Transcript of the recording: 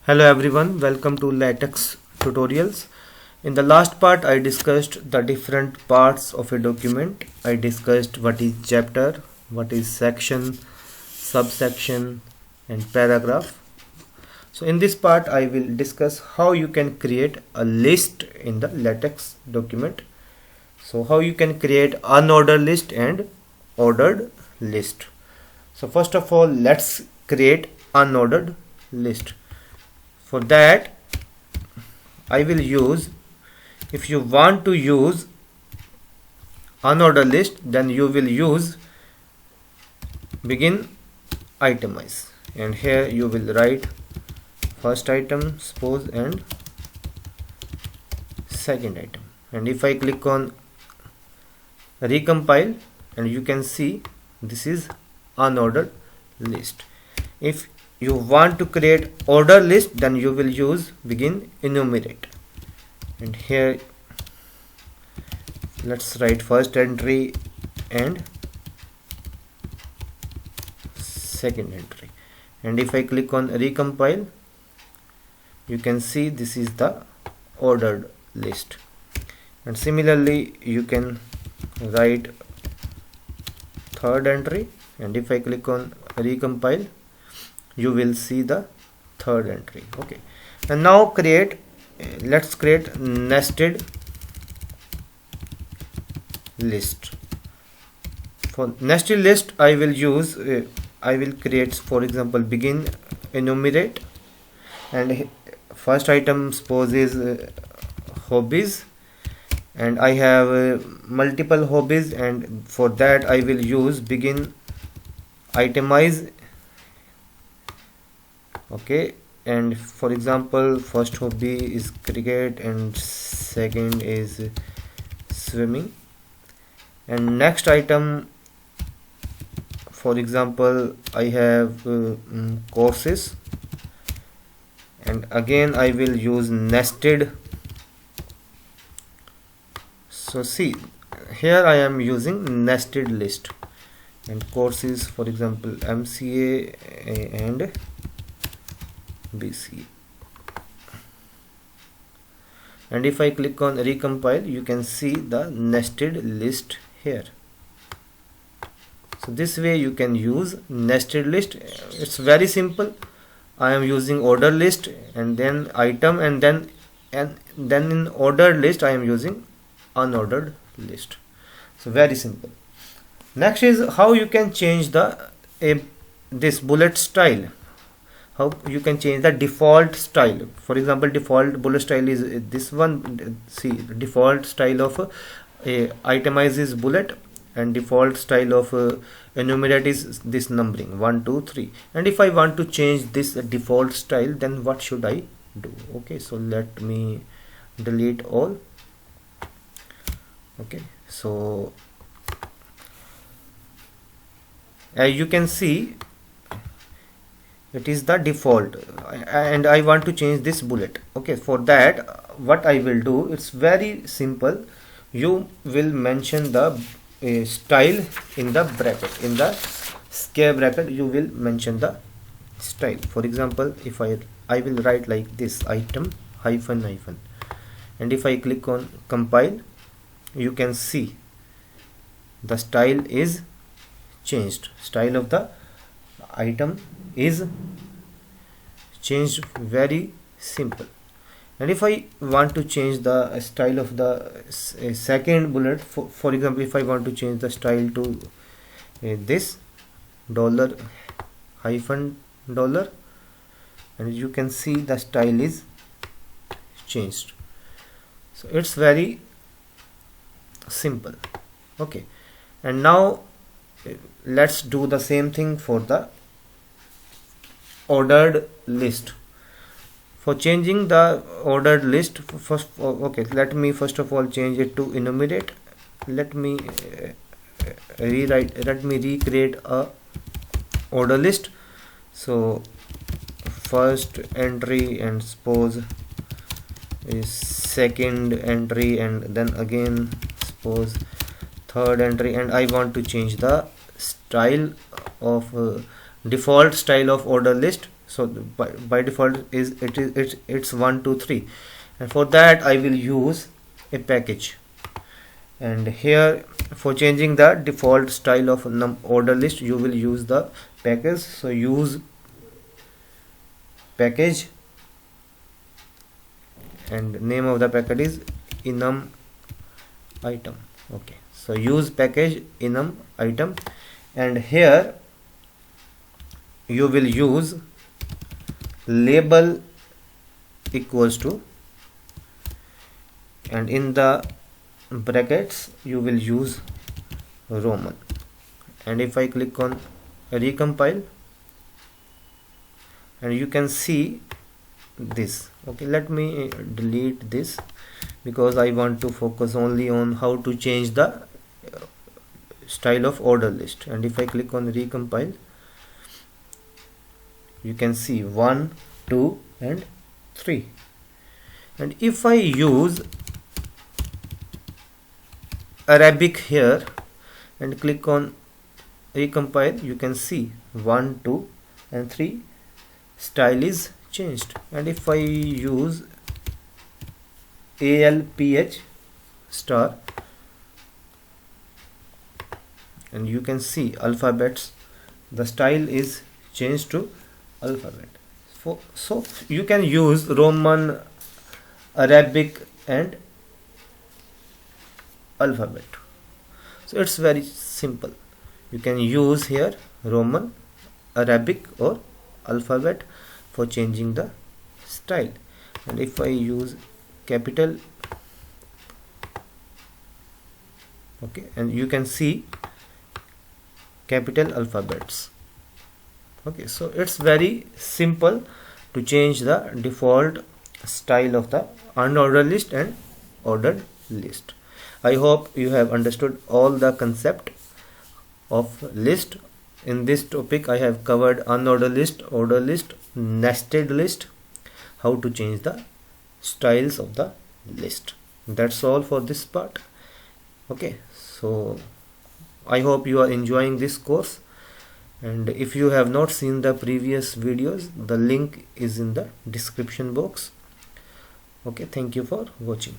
Hello everyone, welcome to LaTeX tutorials. In the last part I discussed the different parts of a document. I discussed what is chapter, what is section, subsection and paragraph. So in this part I will discuss how you can create a list in the LaTeX document. So how you can create unordered list and ordered list. So first of all, let's create unordered list. For that I will use, if you want to use unordered list, then you will use begin itemize, and here you will write first item suppose and second item. And if I click on recompile, and you can see this is unordered list. If you want to create order list, then you will use begin enumerate, and here let's write first entry and second entry. And if I click on recompile, you can see this is the ordered list. And similarly you can write third entry, and if I click on recompile, you will see the third entry. Okay, and now let's create nested list. For nested list I will use I will create, for example, begin enumerate, and first item suppose is hobbies, and I have multiple hobbies, and for that I will use begin itemize. Okay, and for example, first hobby is cricket and second is swimming, and next item, for example, I have courses, and again I will use nested. So see, here I am using nested list, and courses, for example, MCA and BC. And if I click on recompile, you can see the nested list here. So this way you can use nested list. It's very simple. I am using order list and then item, and then in ordered list I am using unordered list. So very simple. Next is how you can change this bullet style. How you can change the default style. For example, default bullet style is this one. See, default style of itemize is bullet, and default style of enumerate is this numbering 1 2 3. And if I want to change this default style, then what should I do? Okay, so let me delete all. Okay, so as you can see, it is the default, and I want to change this bullet. Okay, for that what I will do, it's very simple. You will mention the style in the bracket, in the square bracket you will mention the style. For example, if I will write like this, item hyphen hyphen, and if I click on compile, you can see the style is changed. Style of the item is changed, very simple. And if I want to change the style of the second bullet, for example, if I want to change the style to this dollar hyphen dollar, and you can see the style is changed. So it's very simple. Okay, and now let's do the same thing for the ordered list. For changing the ordered list, let me first of all change it to enumerate. Let me recreate a order list. So first entry, and suppose is second entry, and then again suppose third entry, and I want to change the style of default style of order list. So by default it's 1 2 3, and for that I will use a package. And here for changing the default style of order list, you will use the package. So use package, and name of the package is enum item. Okay, so use package enum item, and here you will use label equals to, and in the brackets you will use Roman. And if I click on recompile, and you can see this. Okay, let me delete this because I want to focus only on how to change the style of order list. And if I click on recompile, you can see 1 2 and 3. And if I use Arabic here and click on recompile, you can see 1 2 and 3 style is changed. And if I use ALPH star, and you can see alphabets, the style is changed to alphabet. So you can use Roman, Arabic and alphabet. So it's very simple. You can use here Roman, Arabic or alphabet for changing the style. And if I use capital, okay, and you can see capital alphabets. Okay, so it's very simple to change the default style of the unordered list and ordered list. I hope you have understood all the concept of list. In this topic I have covered unordered list, ordered list, nested list, how to change the styles of the list. That's all for this part. Okay, so I hope you are enjoying this course, and if you have not seen the previous videos, the link is in the description box. Okay, thank you for watching.